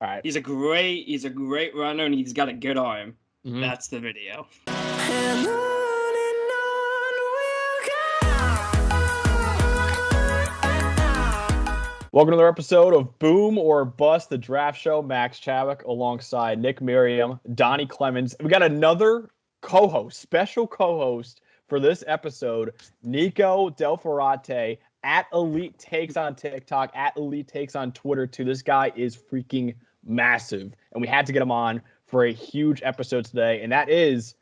All right. He's a great runner, and he's got a good arm. Mhm. That's the video. Welcome to another episode of Boom or Bust, the draft show. Max Chadwick alongside Nick Merriam, Donny Clemons. We got another special co-host for this episode, Nico Delfrate at Elite Takes on TikTok, at Elite Takes on Twitter too. This guy is freaking massive, and we had to get him on for a huge episode today, and that is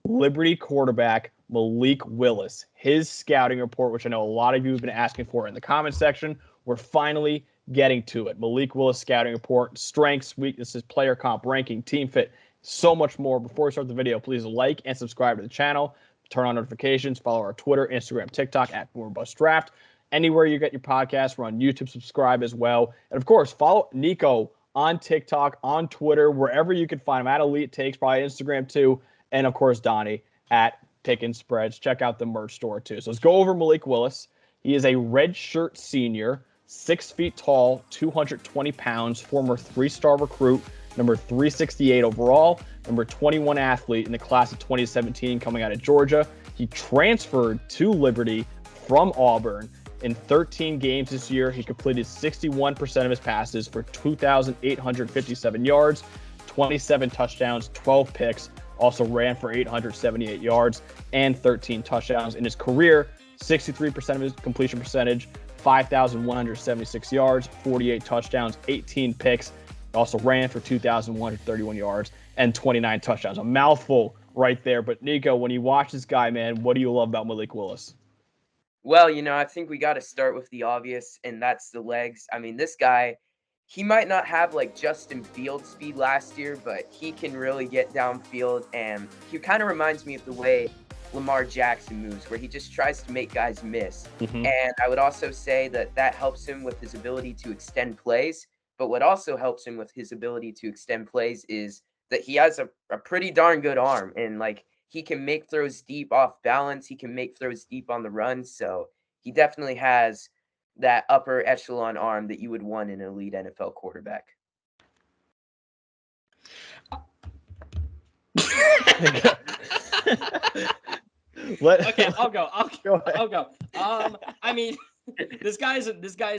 Liberty quarterback Malik Willis. His scouting report, which I know a lot of you have been asking for in the comment section. We're finally getting to it. Malik Willis scouting report, strengths, weaknesses, player comp, ranking, team fit, so much more. Before we start the video, please like and subscribe to the channel. Turn on notifications. Follow our Twitter, Instagram, TikTok at Boom or Bust Draft. Anywhere you get your podcast, we're on YouTube. Subscribe as well. And, of course, follow Nico on TikTok, on Twitter, wherever you can find him. At Elite Takes, probably Instagram too. And, of course, Donnie at Pickin' Spreads. Check out the merch store too. So let's go over Malik Willis. He is a redshirt senior, 6 feet tall, 220 pounds, former 3-star recruit, number 368 overall, number 21 athlete in the class of 2017 coming out of Georgia. He transferred to Liberty from Auburn. In 13 games this year, he completed 61% of his passes for 2,857 yards, 27 touchdowns, 12 picks, also ran for 878 yards and 13 touchdowns. In his career, 63% of his completion percentage, 5,176 yards, 48 touchdowns, 18 picks. Also ran for 2,131 yards and 29 touchdowns. A mouthful right there. But Nico, when you watch this guy, man, what do you love about Malik Willis? Well, I think we got to start with the obvious, and that's the legs. I mean, this guy, he might not have like Justin Fields speed last year, but he can really get downfield, and he kind of reminds me of the way Lamar Jackson moves, where he just tries to make guys miss. Mm-hmm. And I would also say that helps him with his ability to extend plays. But what also helps him with his ability to extend plays is that he has a pretty darn good arm, and like he can make throws deep off balance. He can make throws deep on the run. So he definitely has that upper echelon arm that you would want in an elite NFL quarterback. Okay, I'll go. I mean, this guy is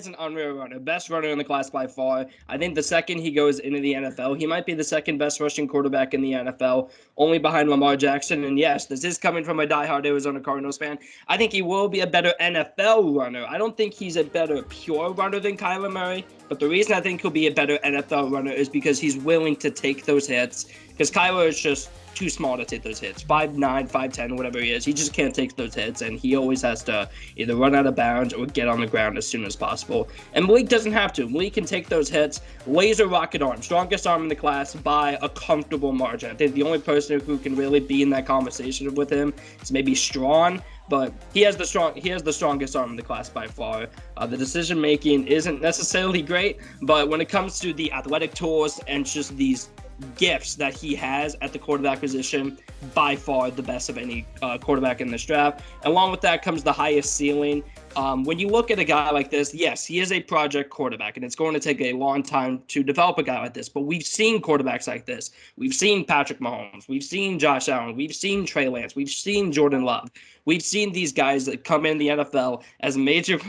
an unreal runner, best runner in the class by far. I think the second he goes into the NFL, he might be the second best rushing quarterback in the NFL, only behind Lamar Jackson. And yes, this is coming from a diehard Arizona Cardinals fan. I think he will be a better NFL runner. I don't think he's a better pure runner than Kyler Murray, but the reason I think he'll be a better NFL runner is because he's willing to take those hits, because Kyler is just too small to take those hits. 5'9", 5'10", whatever he is. He just can't take those hits, and he always has to either run out of bounds or get on the ground as soon as possible. And Malik doesn't have to. Malik can take those hits. Laser rocket arm. Strongest arm in the class by a comfortable margin. I think the only person who can really be in that conversation with him is maybe Strawn, but he has the strongest arm in the class by far. The decision making isn't necessarily great, but when it comes to the athletic tools and just these gifts that he has at the quarterback position, by far the best of any quarterback in this draft. Along with that comes the highest ceiling. When you look at a guy like this, yes, he is a project quarterback, and it's going to take a long time to develop a guy like this. But we've seen quarterbacks like this. We've seen Patrick Mahomes. We've seen Josh Allen. We've seen Trey Lance. We've seen Jordan Love. We've seen these guys that come in the NFL as major.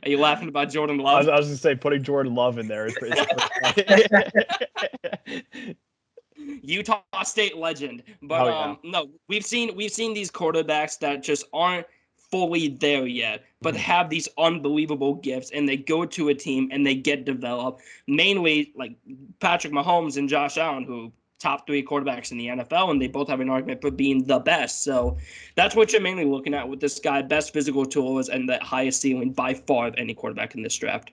Are you laughing about Jordan Love? I was going to say putting Jordan Love in there is pretty Utah State legend. But no, we've seen these quarterbacks that just aren't fully there yet, but have these unbelievable gifts, and they go to a team and they get developed. Mainly like Patrick Mahomes and Josh Allen, who top 3 quarterbacks in the NFL, and they both have an argument for being the best. So that's what you're mainly looking at with this guy. Best physical tools and the highest ceiling by far of any quarterback in this draft.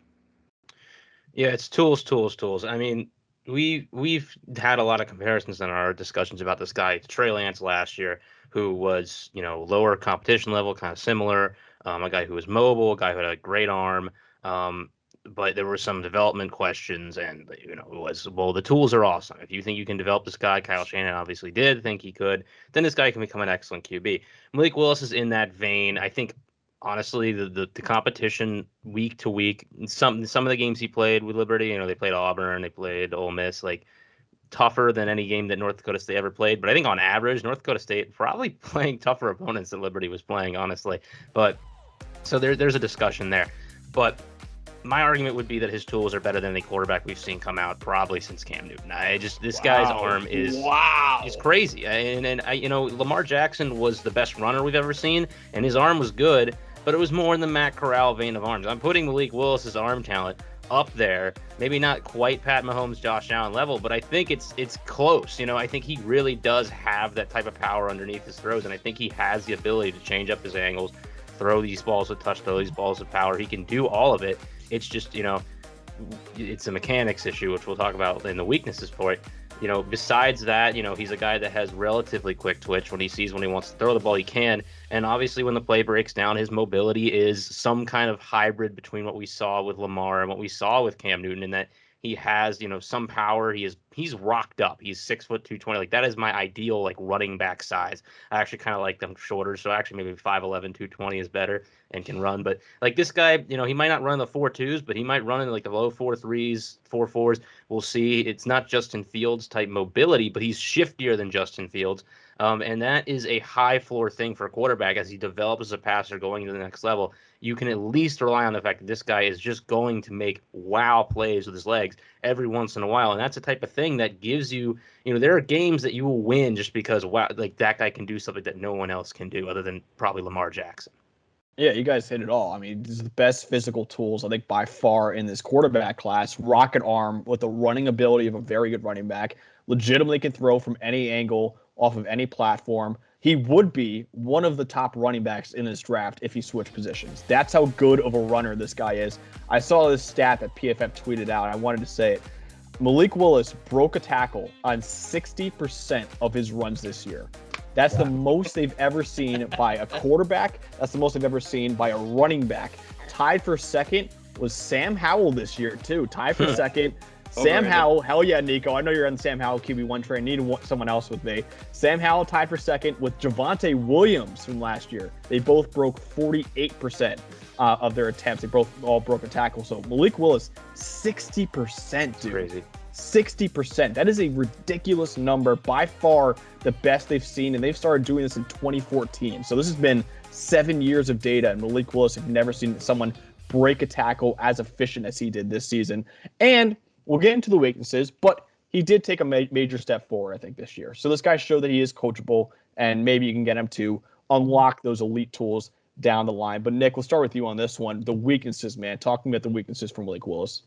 Yeah, it's tools. I mean, we've had a lot of comparisons in our discussions about this guy to Trey Lance last year, who was, lower competition level, kind of similar. A guy who was mobile, a guy who had a great arm. But there were some development questions, and it was, well, the tools are awesome. If you think you can develop this guy, Kyle Shanahan obviously did think he could, then this guy can become an excellent QB. Malik Willis is in that vein. I think honestly, the competition week to week, some of the games he played with Liberty, you know, they played Auburn, they played Ole Miss, like tougher than any game that North Dakota State ever played. But I think on average, North Dakota State probably playing tougher opponents than Liberty was playing, honestly. But so there's a discussion there. But my argument would be that his tools are better than any quarterback we've seen come out probably since Cam Newton. This guy's arm is crazy. And I, you know, Lamar Jackson was the best runner we've ever seen, and his arm was good, but it was more in the Matt Corral vein of arms. I'm putting Malik Willis's arm talent up there, maybe not quite Pat Mahomes, Josh Allen level, but I think it's close. You know, I think he really does have that type of power underneath his throws, and I think he has the ability to change up his angles, throw these balls with touch, throw these balls with power. He can do all of it. It's just, you know, it's a mechanics issue, which we'll talk about in the weaknesses for it. You know, besides that, you know, he's a guy that has relatively quick twitch. When he sees when he wants to throw the ball, he can. And obviously when the play breaks down, his mobility is some kind of hybrid between what we saw with Lamar and what we saw with Cam Newton, in that he has, you know, some power. He's rocked up. He's 6 foot 220. Like, that is my ideal, like, running back size. I actually kind of like them shorter, so actually maybe 5'11", 220 is better and can run. But like this guy, you know, he might not run the 4.2s, but he might run in like the low 4.3s, 4.4s. We'll see. It's not Justin Fields type mobility, but he's shiftier than Justin Fields. And that is a high floor thing for a quarterback as he develops as a passer going to the next level. You can at least rely on the fact that this guy is just going to make wow plays with his legs every once in a while. And that's the type of thing that gives you, you know, there are games that you will win just because, wow, like that guy can do something that no one else can do other than probably Lamar Jackson. Yeah, you guys hit it all. I mean, this is the best physical tools, I think, by far in this quarterback class. Rocket arm with the running ability of a very good running back. Legitimately can throw from any angle, off of any platform. He would be one of the top running backs in this draft if he switched positions. That's how good of a runner this guy is. I saw this stat that PFF tweeted out. I wanted to say it. Malik Willis broke a tackle on 60% of his runs this year. That's the most they've ever seen by a quarterback. That's the most they've ever seen by a running back. Tied for second was Sam Howell this year, too. Tied for second. Sam Howell, hell yeah, Nico. I know you're on the Sam Howell QB1 train. Need someone else with me. Sam Howell tied for second with Javonte Williams from last year. They both broke 48% of their attempts. They both all broke a tackle. So Malik Willis, 60%, dude. Crazy. 60%. That is a ridiculous number. By far the best they've seen, and they've started doing this in 2014. So this has been 7 years of data, and Malik Willis have never seen someone break a tackle as efficient as he did this season. And we'll get into the weaknesses, but he did take a major step forward, I think, this year. So this guy showed that he is coachable, and maybe you can get him to unlock those elite tools down the line. But Nick, we'll start with you on this one. The weaknesses, man. Talking about the weaknesses from Malik Willis.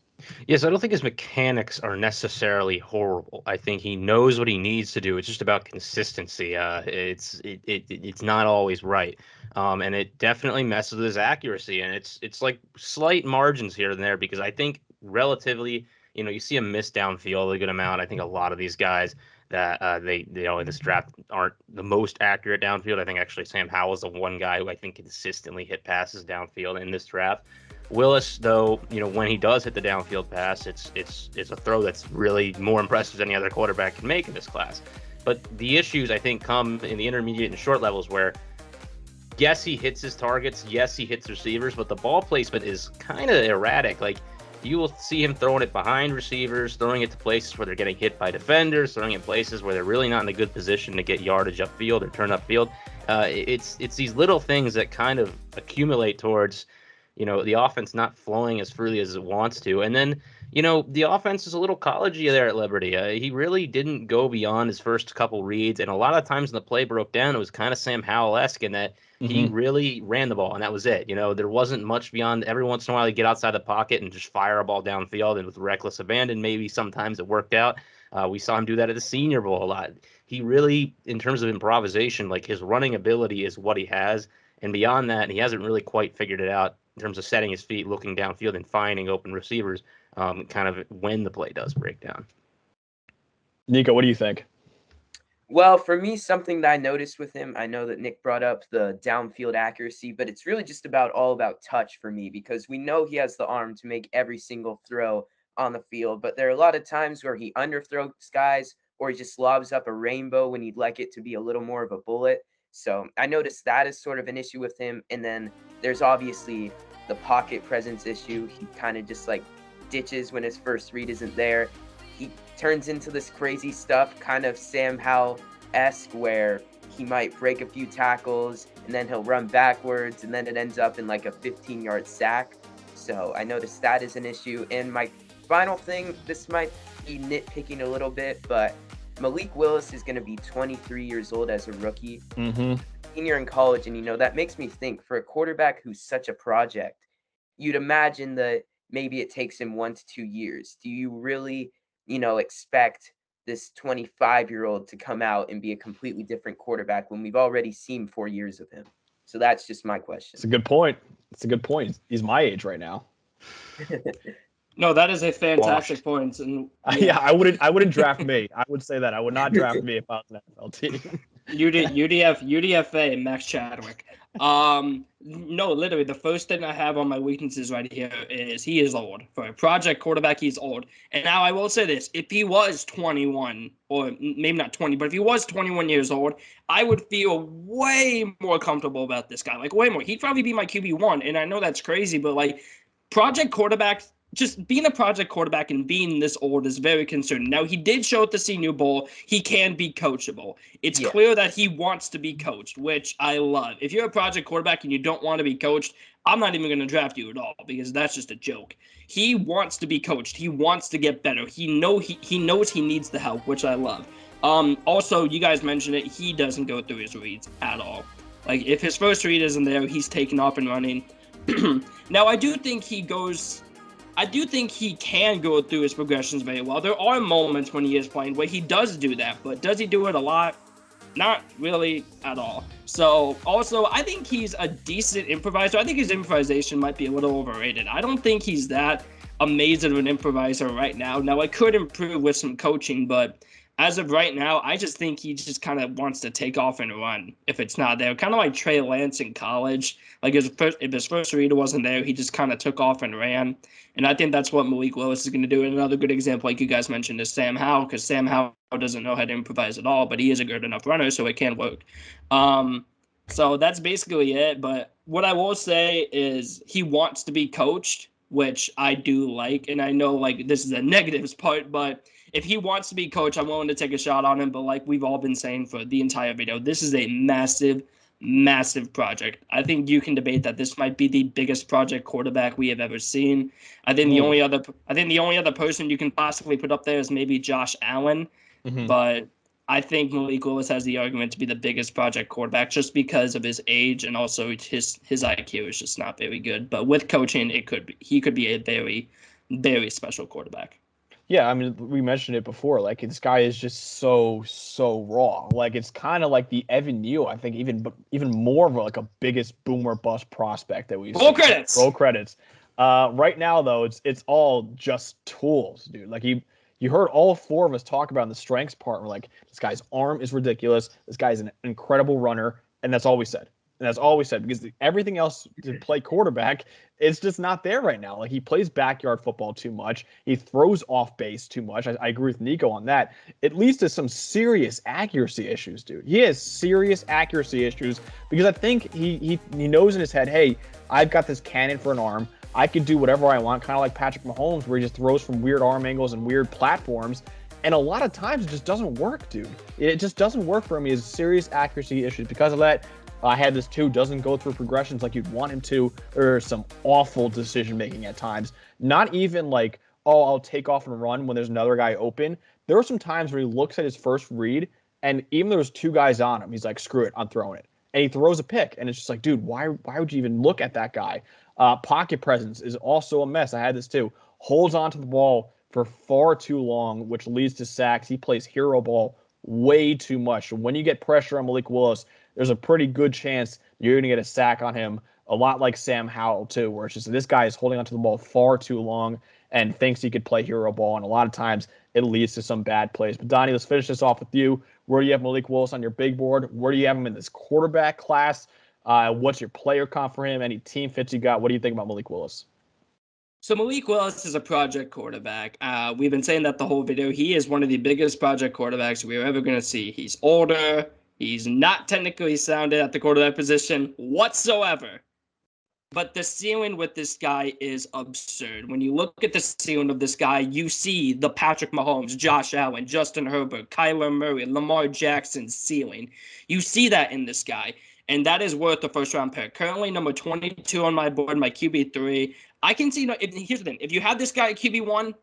Yes, I don't think his mechanics are necessarily horrible. I think he knows what he needs to do. It's just about consistency. It's not always right, and it definitely messes with his accuracy. And it's like slight margins here and there, because I think relatively, you know, you see him miss downfield a good amount. I think a lot of these guys that they you know in this draft aren't the most accurate downfield. I think actually Sam Howell is the one guy who I think consistently hit passes downfield in this draft. Willis, though, you know, when he does hit the downfield pass, it's a throw that's really more impressive than any other quarterback can make in this class. But the issues, I think, come in the intermediate and short levels where, yes, he hits his targets, yes, he hits receivers, but the ball placement is kind of erratic. Like, you will see him throwing it behind receivers, throwing it to places where they're getting hit by defenders, throwing it places where they're really not in a good position to get yardage upfield or turn upfield. It's these little things that kind of accumulate towards, you know, the offense not flowing as freely as it wants to. And then, you know, the offense is a little collegey there at Liberty. He really didn't go beyond his first couple reads. And a lot of times when the play broke down, it was kind of Sam Howell-esque in that he really ran the ball, and that was it. You know, there wasn't much beyond. Every once in a while, he'd get outside the pocket and just fire a ball downfield, and with reckless abandon, maybe sometimes it worked out. We saw him do that at the Senior Bowl a lot. He really, in terms of improvisation, like his running ability is what he has. And beyond that, he hasn't really quite figured it out in terms of setting his feet, looking downfield, and finding open receivers kind of when the play does break down. Nico, what do you think? Well, for me, something that I noticed with him, I know that Nick brought up the downfield accuracy, but it's really just all about touch for me, because we know he has the arm to make every single throw on the field, but there are a lot of times where he underthrows guys, or he just lobs up a rainbow when he'd like it to be a little more of a bullet. So I noticed that is sort of an issue with him. And then there's obviously the pocket presence issue. He kind of just like ditches when his first read isn't there. He turns into this crazy stuff, kind of Sam Howell-esque, where he might break a few tackles and then he'll run backwards and then it ends up in like a 15-yard sack. So I noticed that is an issue. And my final thing, this might be nitpicking a little bit, but Malik Willis is going to be 23 years old as a rookie, senior in college. And, that makes me think, for a quarterback who's such a project, you'd imagine that maybe it takes him 1 to 2 years. Do you really, expect this 25-year-old to come out and be a completely different quarterback when we've already seen 4 years of him? So that's just my question. It's a good point. He's my age right now. No, that is a fantastic point. And yeah, I wouldn't draft me. I would say that I would not draft me if I was an NFL team. UDFA, Max Chadwick. No, literally, the first thing I have on my weaknesses right here is he is old. For a project quarterback, he's old. And now I will say this: if he was 21, or maybe not 20, but if he was 21 years old, I would feel way more comfortable about this guy. Like, way more. He'd probably be my QB1. And I know that's crazy, but like, project quarterbacks, just being a project quarterback and being this old is very concerning. Now, he did show at the Senior Bowl he can be coachable. It's clear that he wants to be coached, which I love. If you're a project quarterback and you don't want to be coached, I'm not even going to draft you at all, because that's just a joke. He wants to be coached. He wants to get better. He knows he needs the help, which I love. Also, you guys mentioned it, he doesn't go through his reads at all. Like, if his first read isn't there, he's taken off and running. Now, I do think he can go through his progressions very well. There are moments when he is playing where he does do that, but does he do it a lot? Not really at all. So, also, I think he's a decent improviser. I think his improvisation might be a little overrated. I don't think he's that amazing of an improviser right now. Now, I could improve with some coaching, but as of right now, I just think he just kind of wants to take off and run if it's not there. Kind of like Trey Lance in college. Like, if his first read wasn't there, he just kind of took off and ran. And I think that's what Malik Willis is going to do. And another good example, like you guys mentioned, is Sam Howell, because Sam Howell doesn't know how to improvise at all, but he is a good enough runner, so it can work. So that's basically it. But what I will say is he wants to be coached, which I do like. And I know, like, this is a negatives part, but if he wants to be coached, I'm willing to take a shot on him. But like we've all been saying for the entire video, this is a massive, massive project. I think you can debate that this might be the biggest project quarterback we have ever seen. I think the only other person you can possibly put up there is maybe Josh Allen. But I think Malik Willis has the argument to be the biggest project quarterback just because of his age, and also his IQ is just not very good. But with coaching, he could be a very, very special quarterback. Yeah, I mean, we mentioned it before. Like, this guy is just so raw. Like, it's kind of like the Evan Neal, I think, even more of a biggest boomer bust prospect that we've seen. Roll credits. Right now, though, it's all just tools, dude. Like, you heard all four of us talk about in the strengths part. We're like, this guy's arm is ridiculous. This guy's an incredible runner, and that's all we said. And that's all we said, because everything else to play quarterback is just not there right now. Like, he plays backyard football too much. He throws off base too much. I agree with Nico on that. It leads to some serious accuracy issues, dude. He has serious accuracy issues because I think he knows in his head, hey, I've got this cannon for an arm. I can do whatever I want, kind of like Patrick Mahomes, where he just throws from weird arm angles and weird platforms. And a lot of times it just doesn't work, dude. It just doesn't work for him. He has serious accuracy issues because of that. I had this too, doesn't go through progressions like you'd want him to. There's some awful decision-making at times. Not even like, oh, I'll take off and run when there's another guy open. There are some times where he looks at his first read, and even though there's two guys on him, he's like, screw it, I'm throwing it. And he throws a pick, and it's just like, dude, why would you even look at that guy? Pocket presence is also a mess. I had this too. Holds onto the ball for far too long, which leads to sacks. He plays hero ball way too much. When you get pressure on Malik Willis, there's a pretty good chance you're going to get a sack on him, a lot like Sam Howell, too, where it's just this guy is holding onto the ball far too long and thinks he could play hero ball, and a lot of times it leads to some bad plays. But, Donnie, let's finish this off with you. Where do you have Malik Willis on your big board? Where do you have him in this quarterback class? What's your player comp for him? Any team fits you got? What do you think about Malik Willis? So Malik Willis is a project quarterback. We've been saying that the whole video. He is one of the biggest project quarterbacks we're ever going to see. He's older. He's not technically sounded at the quarterback position whatsoever. But the ceiling with this guy is absurd. When you look at the ceiling of this guy, you see the Patrick Mahomes, Josh Allen, Justin Herbert, Kyler Murray, Lamar Jackson ceiling. You see that in this guy, and that is worth the first-round pick. Currently, number 22 on my board, my QB3. I can see, here's the thing. If you have this guy at QB1,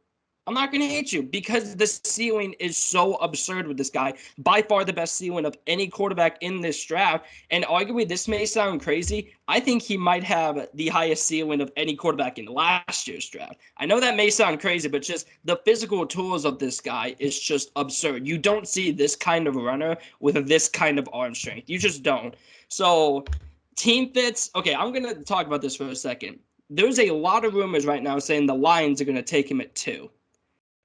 I'm not going to hate you because the ceiling is so absurd with this guy. By far the best ceiling of any quarterback in this draft. And arguably, this may sound crazy. I think he might have the highest ceiling of any quarterback in last year's draft. I know that may sound crazy, but just the physical tools of this guy is just absurd. You don't see this kind of runner with this kind of arm strength. You just don't. So, team fits. Okay, I'm going to talk about this for a second. There's a lot of rumors right now saying the Lions are going to take him at 2.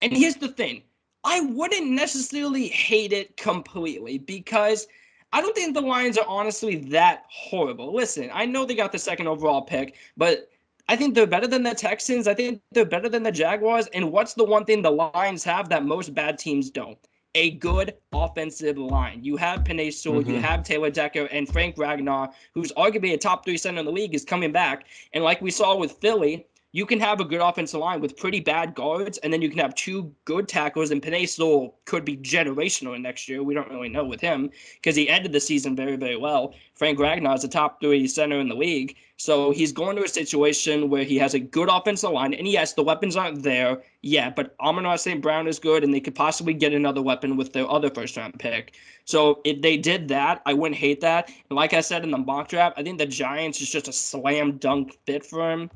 And here's the thing. I wouldn't necessarily hate it completely because I don't think the Lions are honestly that horrible. Listen, I know they got the second overall pick, but I think they're better than the Texans. I think they're better than the Jaguars. And what's the one thing the Lions have that most bad teams don't? A good offensive line. You have Penei Sewell, you have Taylor Decker, and Frank Ragnar, who's arguably a top 3 center in the league, is coming back. And like we saw with Philly, you can have a good offensive line with pretty bad guards, and then you can have 2 good tackles, and Penei Sewell could be generational next year. We don't really know with him because he ended the season very, very well. Frank Ragnar is a top 3 center in the league, so he's going to a situation where he has a good offensive line, and yes, the weapons aren't there yet, but Amon-Ra St. Brown is good, and they could possibly get another weapon with their other first-round pick. So if they did that, I wouldn't hate that. And like I said in the mock draft, I think the Giants is just a slam dunk fit for him.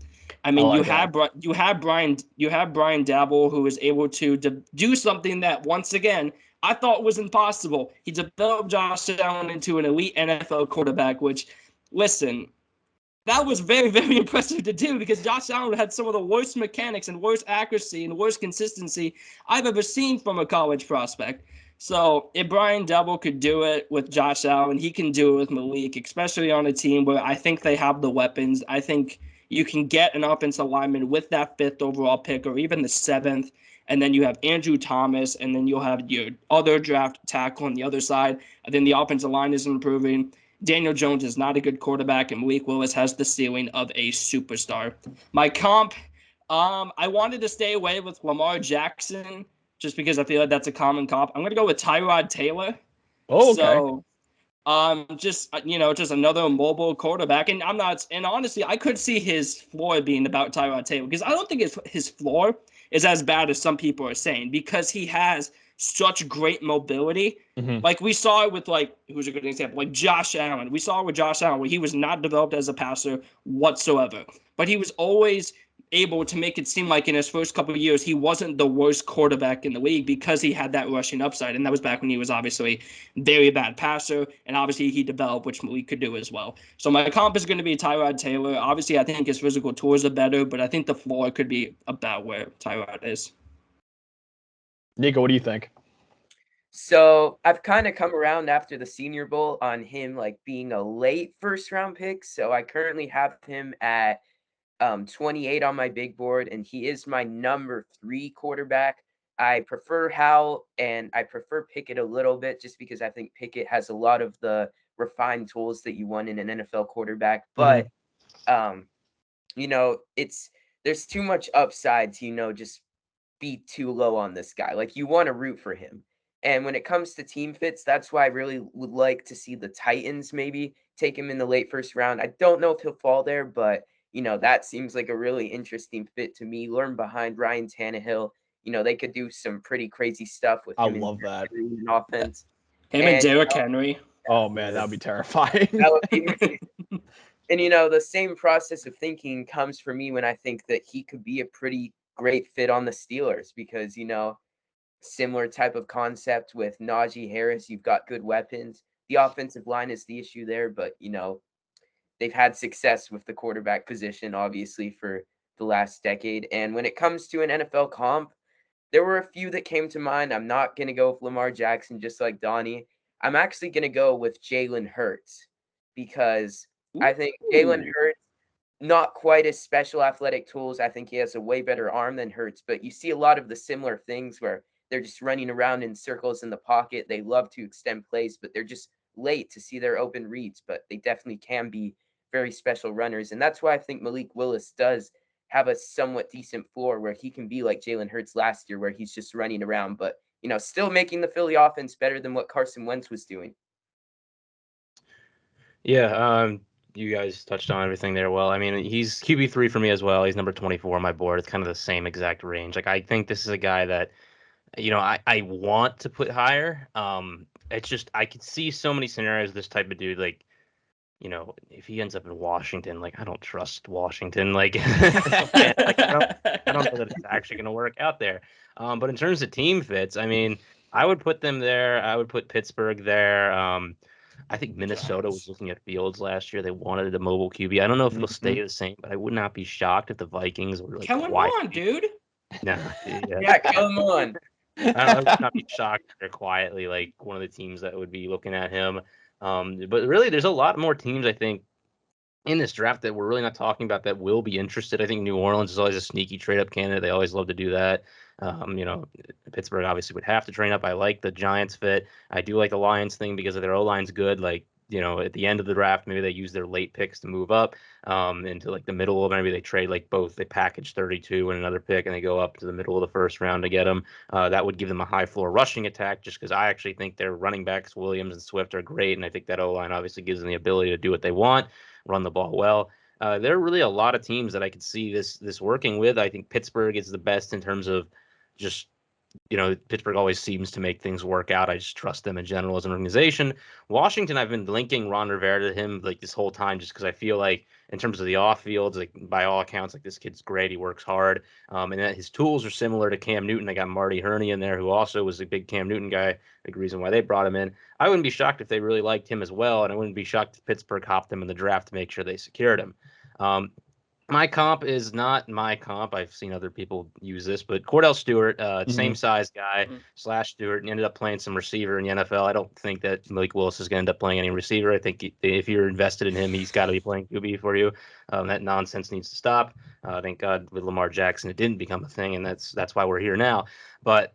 I mean, you have Brian Dabble, who is able to do something that, once again, I thought was impossible. He developed Josh Allen into an elite NFL quarterback, which, listen, that was very, very impressive to do because Josh Allen had some of the worst mechanics and worst accuracy and worst consistency I've ever seen from a college prospect. So if Brian Dabble could do it with Josh Allen, he can do it with Malik, especially on a team where I think they have the weapons. I think you can get an offensive lineman with that 5th overall pick or even the 7th, and then you have Andrew Thomas, and then you'll have your other draft tackle on the other side, and then the offensive line is improving. Daniel Jones is not a good quarterback, and Malik Willis has the ceiling of a superstar. My comp, I wanted to stay away with Lamar Jackson just because I feel like that's a common comp. I'm going to go with Tyrod Taylor. Oh, okay. So, just another mobile quarterback, and honestly, I could see his floor being about Tyrod Taylor because I don't think his floor is as bad as some people are saying because he has such great mobility. Like we saw it with who's a good example, like Josh Allen. We saw it with Josh Allen where he was not developed as a passer whatsoever, but he was always able to make it seem like in his first couple of years he wasn't the worst quarterback in the league because he had that rushing upside, and that was back when he was obviously a very bad passer, and obviously he developed, which Malik could do as well. So my comp is going to be Tyrod Taylor. Obviously, I think his physical tools are better, but I think the floor could be about where Tyrod is. Nico, what do you think? So I've kind of come around after the Senior Bowl on him being a late first-round pick. So I currently have him at 28 on my big board, and he is my number 3 quarterback. I prefer Howell, and I prefer Pickett a little bit just because I think Pickett has a lot of the refined tools that you want in an NFL quarterback. But, there's too much upside to, just be too low on this guy. You want to root for him. And when it comes to team fits, that's why I really would like to see the Titans maybe take him in the late first round. I don't know if he'll fall there, but that seems like a really interesting fit to me. Learn behind Ryan Tannehill. They could do some pretty crazy stuff with him. I love that. In offense. Him and Derrick Henry. Oh, man, that would be terrifying. That would be amazing. And, the same process of thinking comes for me when I think that he could be a pretty great fit on the Steelers because, similar type of concept with Najee Harris. You've got good weapons. The offensive line is the issue there, but, they've had success with the quarterback position, obviously, for the last decade. And when it comes to an NFL comp, there were a few that came to mind. I'm not going to go with Lamar Jackson, just like Donnie. I'm actually going to go with Jalen Hurts because I think Jalen Hurts, not quite as special athletic tools. I think he has a way better arm than Hurts, but you see a lot of the similar things where they're just running around in circles in the pocket. They love to extend plays, but they're just late to see their open reads, but they definitely can be very special runners. And that's why I think Malik Willis does have a somewhat decent floor where he can be like Jalen Hurts last year, where he's just running around, but, still making the Philly offense better than what Carson Wentz was doing. Yeah, you guys touched on everything there. Well, I mean, he's QB3 for me as well. He's number 24 on my board. It's kind of the same exact range. Like, I think this is a guy that, I want to put higher. It's just, I could see so many scenarios this type of dude, like, if he ends up in Washington, like, I don't trust Washington. Like, I don't know that it's actually going to work out there. But in terms of team fits, I mean, I would put them there. I would put Pittsburgh there. I think Minnesota was looking at Fields last year. They wanted a mobile QB. I don't know if it'll stay the same, but I would not be shocked if the Vikings were like, come on, dude. No, yeah, come on. I would not be shocked if they're quietly like one of the teams that would be looking at him. But really, there's a lot more teams, I think, in this draft that we're really not talking about that will be interested. I think New Orleans is always a sneaky trade-up candidate. They always love to do that. Pittsburgh obviously would have to train up. I like the Giants fit. I do like the Lions thing because of their O-line's good. Like, at the end of the draft, maybe they use their late picks to move up into like the middle of, maybe they trade like both. They package 32 and another pick and they go up to the middle of the first round to get them. That would give them a high floor rushing attack just because I actually think their running backs, Williams and Swift, are great. And I think that O-line obviously gives them the ability to do what they want, run the ball well. There are really a lot of teams that I could see this working with. I think Pittsburgh is the best in terms of just, Pittsburgh always seems to make things work out. I just trust them in general as an organization. Washington, I've been linking Ron Rivera to him like this whole time just because I feel like in terms of the off fields, like by all accounts, like this kid's great. He works hard. And that his tools are similar to Cam Newton. I got Marty Herney in there, who also was a big Cam Newton guy. Big reason why they brought him in. I wouldn't be shocked if they really liked him as well. And I wouldn't be shocked if Pittsburgh hopped him in the draft to make sure they secured him. My comp is not my comp. I've seen other people use this, but Cordell Stewart, same size guy / Stewart, and ended up playing some receiver in the NFL. I don't think that Malik Willis is going to end up playing any receiver. I think if you're invested in him, he's got to be playing QB for you. That nonsense needs to stop. Thank God with Lamar Jackson, it didn't become a thing, and that's why we're here now. But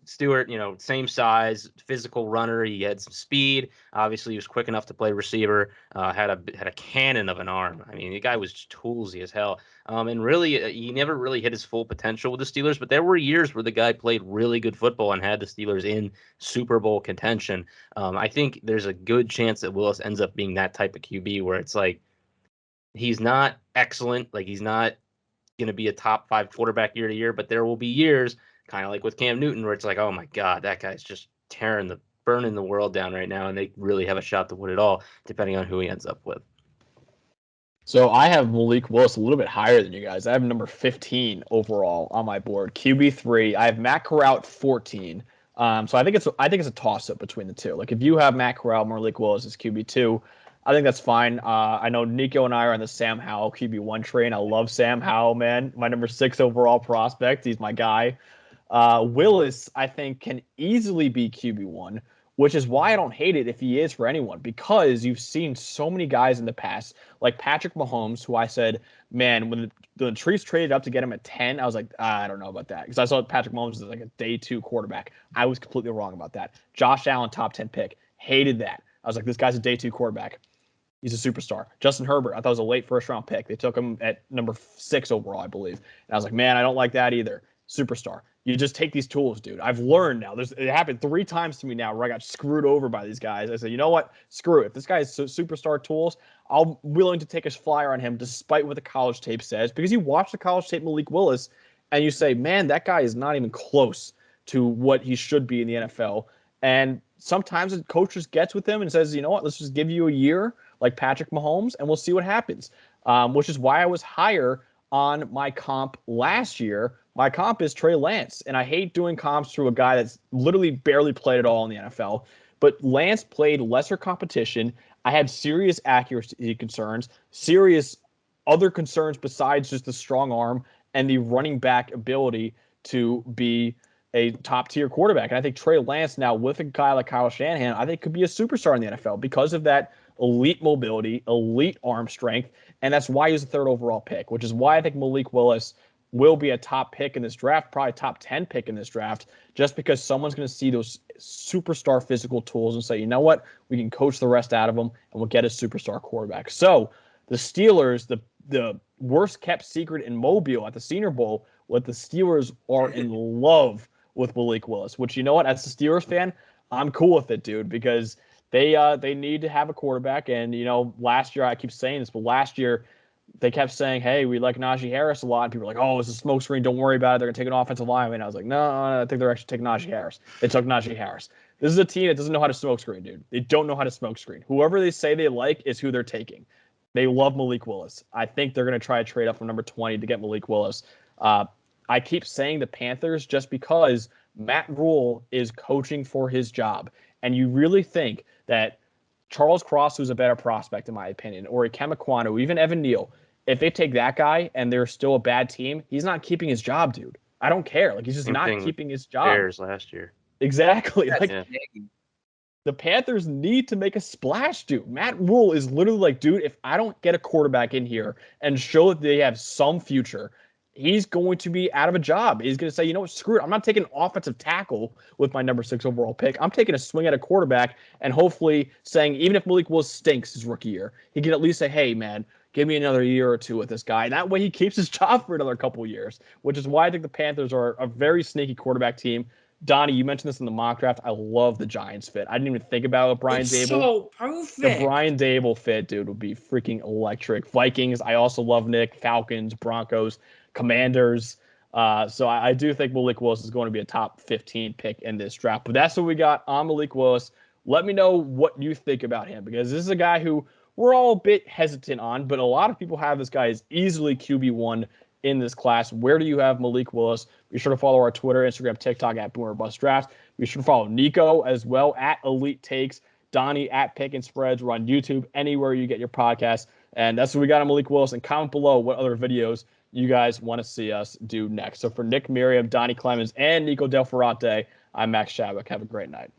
Stewart, same size, physical runner. He had some speed. Obviously, he was quick enough to play receiver. Had a cannon of an arm. I mean, the guy was just toolsy as hell. And really, he never really hit his full potential with the Steelers. But there were years where the guy played really good football and had the Steelers in Super Bowl contention. I think there's a good chance that Willis ends up being that type of QB where it's like he's not excellent. Like, he's not going to be a top 5 quarterback year to year. But there will be years, kind of like with Cam Newton, where it's like, oh my God, that guy's just burning the world down right now, and they really have a shot to win it all, depending on who he ends up with. So I have Malik Willis a little bit higher than you guys. I have number 15 overall on my board, QB3. I have Matt Corral at 14. So I think it's a toss up between the two. Like, if you have Matt Corral, Malik Willis as QB2, I think that's fine. I know Nico and I are on the Sam Howell QB1 train. I love Sam Howell, man. My number 6 overall prospect. He's my guy. Willis, I think, can easily be QB1, which is why I don't hate it if he is for anyone, because you've seen so many guys in the past, like Patrick Mahomes, who I said, man, when the Trees traded up to get him at 10, I was like, I don't know about that, because I saw Patrick Mahomes as like a day 2 quarterback. I was completely wrong about that. Josh Allen, top 10 pick, hated that. I was like, this guy's a day 2 quarterback. He's a superstar. Justin Herbert, I thought was a late first-round pick. They took him at number 6 overall, I believe. And I was like, man, I don't like that either. Superstar. You just take these tools, dude. I've learned now. It happened 3 times to me now where I got screwed over by these guys. I said, you know what? Screw it. If this guy has superstar tools, I'm willing to take a flyer on him despite what the college tape says, because you watch the college tape Malik Willis and you say, man, that guy is not even close to what he should be in the NFL. And sometimes the coach just gets with him and says, you know what? Let's just give you a year like Patrick Mahomes and we'll see what happens, which is why I was higher on my comp last year. My comp is Trey Lance, and I hate doing comps to a guy that's literally barely played at all in the NFL. But Lance played lesser competition. I had serious accuracy concerns, serious other concerns besides just the strong arm and the running back ability to be a top-tier quarterback. And I think Trey Lance now, with a guy like Kyle Shanahan, I think could be a superstar in the NFL because of that elite mobility, elite arm strength, and that's why he was the 3rd overall pick, which is why I think Malik Willis will be a top pick in this draft, probably top 10 pick in this draft, just because someone's going to see those superstar physical tools and say, you know what, we can coach the rest out of them and we'll get a superstar quarterback. So the Steelers, the worst kept secret in Mobile at the Senior Bowl, what the Steelers are in love with Malik Willis, which, you know what, as a Steelers fan, I'm cool with it, dude, because they need to have a quarterback. And, you know, last year, I keep saying this, but last year they kept saying, hey, we like Najee Harris a lot. And people were like, oh, it's a smokescreen. Don't worry about it. They're going to take an offensive lineman. I was like, no, I think they're actually taking Najee Harris. They took Najee Harris. This is a team that doesn't know how to smokescreen, dude. They don't know how to smokescreen. Whoever they say they like is who they're taking. They love Malik Willis. I think they're going to try to trade up from number 20 to get Malik Willis. I keep saying the Panthers just because Matt Rule is coaching for his job. And you really think that Charles Cross, who's a better prospect, in my opinion, or Ikem Ekwonu, even Evan Neal, if they take that guy and they're still a bad team, he's not keeping his job, dude. I don't care. Like, he's just not keeping his job. Bears last year. Exactly. The Panthers need to make a splash, dude. Matt Rule is literally like, dude, if I don't get a quarterback in here and show that they have some future, he's going to be out of a job. He's going to say, you know what, screw it. I'm not taking an offensive tackle with my number 6 overall pick. I'm taking a swing at a quarterback and hopefully saying, even if Malik Willis stinks his rookie year, he can at least say, hey, man, give me another year or two with this guy. And that way he keeps his job for another couple of years, which is why I think the Panthers are a very sneaky quarterback team. Donnie, you mentioned this in the mock draft. I love the Giants fit. I didn't even think about it, Brian Dable. So perfect. The Brian Dable fit, dude, would be freaking electric. Vikings, I also love Nick. Falcons, Broncos, Commanders. So I do think Malik Willis is going to be a top 15 pick in this draft. But that's what we got on Malik Willis. Let me know what you think about him, because this is a guy who we're all a bit hesitant on, but a lot of people have this guy as easily QB1 in this class. Where do you have Malik Willis? Be sure to follow our Twitter, Instagram, TikTok at Boomer Bust Draft. Be sure to follow Nico as well at Elite Takes, Donnie at Pick and Spreads. We're on YouTube, anywhere you get your podcasts. And that's what we got on Malik Willis. And comment below what other videos you guys want to see us do next. So for Nick Merriam, Donny Clemons, and Nico Delfrate, I'm Max Chadwick. Have a great night.